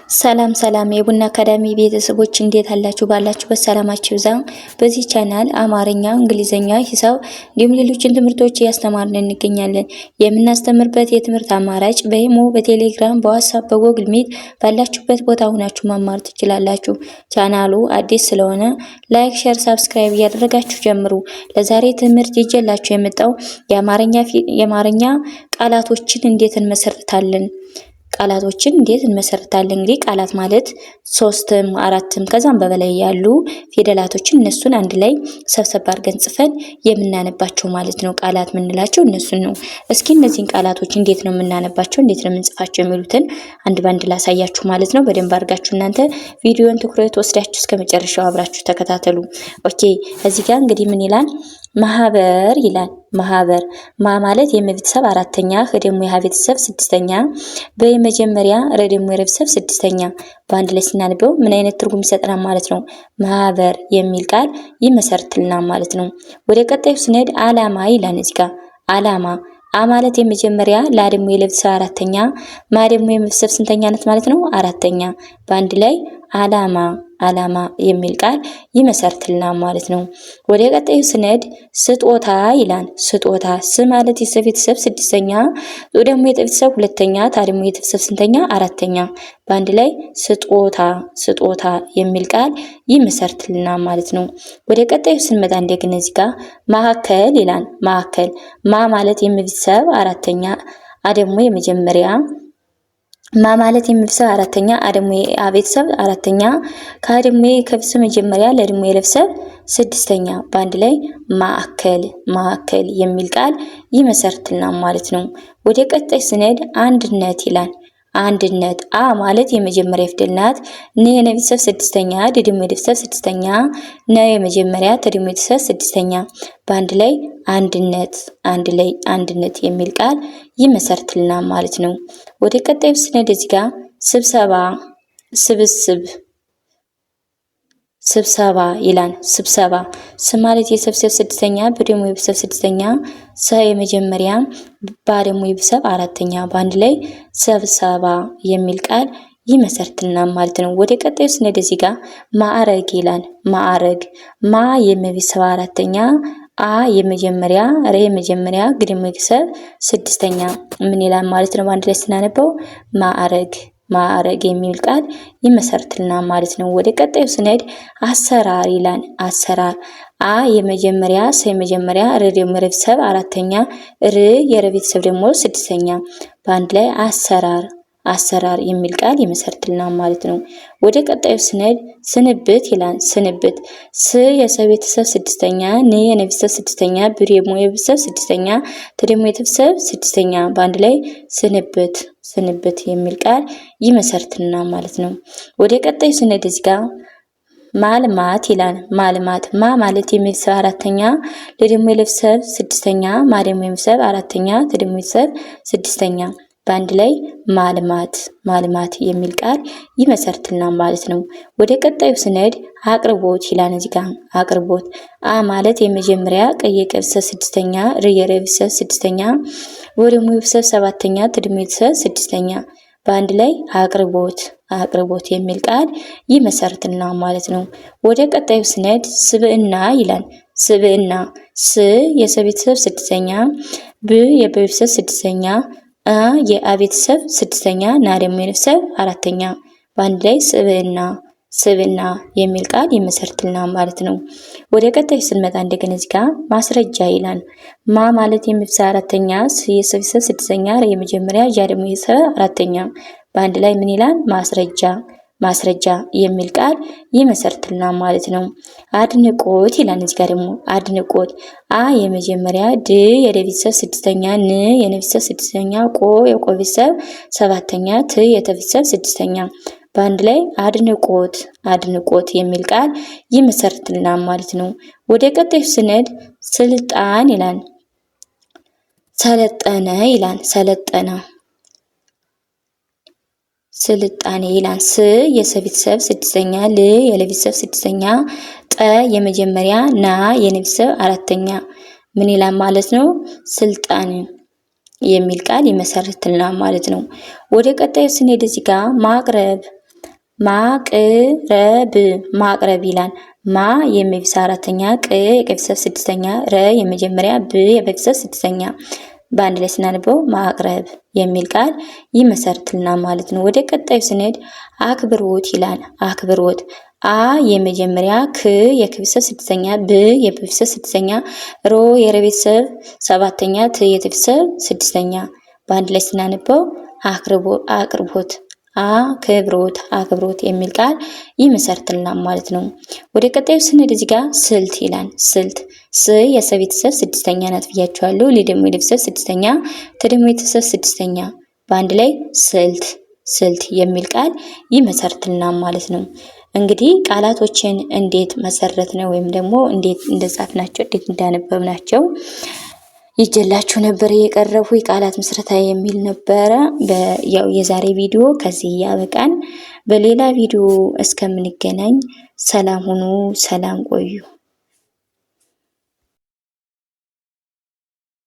ሰላም ሰላም የቡና አካዳሚ ቤተሰቦች እንዴት አላችሁ? ባላችሁበት ሰላማችሁ ይብዛ። በዚህ ቻናል አማርኛ፣ እንግሊዘኛ፣ ሂሳብ እንዲሁም ሌሎችን ትምህርቶች እያስተማርን እንገኛለን። የምናስተምርበት የትምህርት አማራጭ በኢሞ፣ በቴሌግራም፣ በዋትስአፕ፣ በጎግል ሚት ባላችሁበት ቦታ ሆናችሁ መማር ትችላላችሁ። ቻናሉ አዲስ ስለሆነ ላይክ፣ ሼር፣ ሰብስክራይብ እያደረጋችሁ ጀምሩ። ለዛሬ ትምህርት ይዤላችሁ የመጣው የአማርኛ ቃላቶችን እንዴት እንመሰርታለን ቃላቶችን እንዴት እንመሰርታለን። እንግዲህ ቃላት ማለት ሶስትም አራትም ከዛም በበላይ ያሉ ፊደላቶችን እነሱን አንድ ላይ ሰብሰብ አድርገን ጽፈን የምናነባቸው ማለት ነው። ቃላት የምንላቸው እነሱን ነው። እስኪ እነዚህን ቃላቶች እንዴት ነው የምናነባቸው፣ እንዴት ነው የምንጽፋቸው የሚሉትን አንድ ባንድ ላሳያችሁ ማለት ነው። በደንብ አድርጋችሁ እናንተ ቪዲዮን ትኩረት ወስዳችሁ እስከመጨረሻው አብራችሁ ተከታተሉ። ኦኬ፣ እዚህ ጋር እንግዲህ ምን ይላል? ማህበር ይላል። ማህበር ማ ማለት የመቤተሰብ አራተኛ፣ ህ ደግሞ የሀ ቤተሰብ ስድስተኛ፣ በመጀመሪያ ረ ደግሞ የረቤተሰብ ስድስተኛ በአንድ ላይ ስናነበው ምን አይነት ትርጉም ይሰጠናል ማለት ነው? ማህበር የሚል ቃል ይመሰርትልናል ማለት ነው። ወደ ቀጣዩ ስንሄድ አላማ ይላል። እዚህ ጋር አላማ አ ማለት የመጀመሪያ፣ ላ ደግሞ የለቤተሰብ አራተኛ፣ ማ ደግሞ የመቤተሰብ ስንተኛ ናት ማለት ነው? አራተኛ በአንድ ላይ አላማ አላማ የሚል ቃል ይመሰርትልናል ማለት ነው። ወደ ቀጣዩ ስንሄድ ስጦታ ይላል። ስጦታ ስ ማለት የቤተሰብ ስድስተኛ፣ ጦ ደግሞ የቤተሰብ ሁለተኛ፣ ታ ደግሞ የቤተሰብ ስንተኛ? አራተኛ በአንድ ላይ ስጦታ ስጦታ የሚል ቃል ይመሰርትልናል ማለት ነው። ወደ ቀጣዩ ስንመጣ እንደገና እዚህ ጋር ማዕከል ይላል። ማዕከል ማ ማለት የቤተሰብ አራተኛ፣ አ ደግሞ የመጀመሪያ፣ ማ ማለት የቤተሰብ አራተኛ፣ አ ደግሞ የቤተሰብ አራተኛ፣ ከ ደግሞ ከቤተሰብ መጀመሪያ፣ ለ ደግሞ የቤተሰብ ስድስተኛ በአንድ ላይ ማዕከል ማዕከል የሚል ቃል ይመሰርትልናል ማለት ነው። ወደ ቀጣይ ስንሄድ አንድነት ይላል። አንድነት አ ማለት የመጀመሪያ ፊደል ናት። ነ የቤተሰብ ስድስተኛ፣ ድ ደግሞ የቤተሰብ ስድስተኛ፣ ነ የመጀመሪያ፣ ተ ደግሞ የቤተሰብ ስድስተኛ በአንድ ላይ አንድነት አንድ ላይ አንድነት የሚል ቃል ይመሰርትልናል ማለት ነው። ወደ ቀጣዩ ስንሄድ እዚህ ጋር ስብሰባ ስብስብ ስብሰባ ይላል። ስብሰባ ስ ማለት የቤተሰብ ስድስተኛ፣ በ ደግሞ የቤተሰብ ስድስተኛ፣ ሰ የመጀመሪያ፣ ባ ደግሞ የቤተሰብ አራተኛ በአንድ ላይ ስብሰባ የሚል ቃል ይመሰርትልናል ማለት ነው። ወደ ቀጣዩ ስንሄድ እዚህ ጋር ማዕረግ ይላል። ማዕረግ ማ የቤተሰብ አራተኛ፣ አ የመጀመሪያ፣ ረ የመጀመሪያ፣ ግ ደግሞ የቤተሰብ ስድስተኛ ምን ይላል ማለት ነው? በአንድ ላይ ስናነበው ማዕረግ ማዕረግ የሚል ቃል ይመሰርትልናል ማለት ነው። ወደ ቀጣዩ ስንሄድ አሰራር ይላል። አሰራር አ የመጀመሪያ፣ ሰ የመጀመሪያ፣ ረ ደግሞ የቤተሰብ አራተኛ፣ ር የቤተሰብ ደግሞ ስድስተኛ በአንድ ላይ አሰራር አሰራር የሚል ቃል ይመሰርትልናል ማለት ነው። ወደ ቀጣዩ ስንሄድ ስንብት ይላል። ስንብት ስ የቤተሰብ ስድስተኛ፣ ን የቤተሰብ ስድስተኛ፣ ብ ደግሞ የቤተሰብ ስድስተኛ፣ ተ ደግሞ የቤተሰብ ስድስተኛ በአንድ ላይ ስንብት ስንብት የሚል ቃል ይመሰርትልናል ማለት ነው። ወደ ቀጣዩ ስንሄድ እዚህ ጋር ማልማት ይላል። ማልማት ማ ማለት የቤተሰብ አራተኛ፣ ለ ደግሞ የቤተሰብ ስድስተኛ፣ ማ ደግሞ የቤተሰብ አራተኛ፣ ተ ደግሞ የቤተሰብ ስድስተኛ በአንድ ላይ ማልማት ማልማት የሚል ቃል ይመሰርትልናል ማለት ነው። ወደ ቀጣዩ ስንሄድ አቅርቦት ይላል። እዚህ ጋር አቅርቦት አ ማለት የመጀመሪያ፣ ቀ የቤተሰብ ስድስተኛ፣ ር የቤተሰብ ስድስተኛ፣ ወ ደግሞ የቤተሰብ ሰባተኛ፣ ተ ደግሞ የቤተሰብ ስድስተኛ በአንድ ላይ አቅርቦት አቅርቦት የሚል ቃል ይመሰርትልናል ማለት ነው። ወደ ቀጣዩ ስንሄድ ስብዕና ይላል። ስብዕና ስ የቤተሰብ ስድስተኛ፣ ብ የቤተሰብ ስድስተኛ፣ አ የቤተሰብ ስድስተኛ፣ ና ደግሞ የቤተሰብ አራተኛ በአንድ ላይ ስብዕና ስብዕና የሚል ቃል ይመሰርትልናል ማለት ነው። ወደ ቀጣይ ስንመጣ እንደገና እዚህ ጋር ማስረጃ ይላል። ማ ማለት የቤተሰብ አራተኛ፣ ስ የቤተሰብ ስድስተኛ፣ ረ የመጀመሪያ፣ ያ ደግሞ የቤተሰብ አራተኛ በአንድ ላይ ምን ይላል? ማስረጃ ማስረጃ የሚል ቃል ይመሰርትልናል ማለት ነው። አድንቆት ይላል። እዚህ ጋር ደግሞ አድንቆት አ የመጀመሪያ፣ ድ የቤተሰብ ስድስተኛ፣ ን የቤተሰብ ስድስተኛ፣ ቆ የቤተሰብ ሰባተኛ፣ ት የቤተሰብ ስድስተኛ በአንድ ላይ አድንቆት አድንቆት የሚል ቃል ይመሰርትልናል ማለት ነው። ወደ ቀጣዩ ስንሄድ ስልጣን ይላል። ሰለጠነ ይላል። ሰለጠነ ስልጣኔ ይላል። ስ የቤተሰብ ስድስተኛ፣ ል የቤተሰብ ስድስተኛ፣ ጠ የመጀመሪያ፣ ና የቤተሰብ አራተኛ ምን ይላል ማለት ነው? ስልጣን የሚል ቃል ይመሰርትልናል ማለት ነው። ወደ ቀጣዩ ስንሄድ እዚህ ጋር ማቅረብ ማቅረብ ማቅረብ ይላል። ማ የመፊደል አራተኛ፣ ቅ የቀፊደል ስድስተኛ፣ ረ የመጀመሪያ፣ ብ የበፊደል ስድስተኛ በአንድ ላይ ስናነበው ማቅረብ የሚል ቃል ይመሰርትልናል ማለት ነው። ወደ ቀጣዩ ስንሄድ አክብሮት ይላል። አክብሮት አ የመጀመሪያ፣ ክ የከቤተሰብ ስድስተኛ፣ ብ የበፊደል ስድስተኛ፣ ሮ የረቤተሰብ ሰባተኛ፣ ት የቤተሰብ ስድስተኛ በአንድ ላይ ስናነበው አቅርቦት አክብሮት አክብሮት የሚል ቃል ይመሰርትልናል ማለት ነው። ወደ ቀጣዩ ስንሄድ እዚህ ጋር ስልት ይላል። ስልት ስ የሰ ቤተሰብ ስድስተኛ ናት ብያቸዋለሁ። ሊ ደግሞ የቤተሰብ ስድስተኛ፣ ተ ደግሞ የቤተሰብ ስድስተኛ በአንድ ላይ ስልት ስልት የሚል ቃል ይመሰርትልናል ማለት ነው። እንግዲህ ቃላቶችን እንዴት መሰረት ነው ወይም ደግሞ እንዴት እንደጻፍናቸው እንዴት እንዳነበብናቸው ይጀላችሁ ነበር የቀረቡ የቃላት ምስረታ የሚል ነበረ። ያው የዛሬ ቪዲዮ ከዚህ ያበቃን። በሌላ ቪዲዮ እስከምንገናኝ ሰላም ሁኑ፣ ሰላም ቆዩ።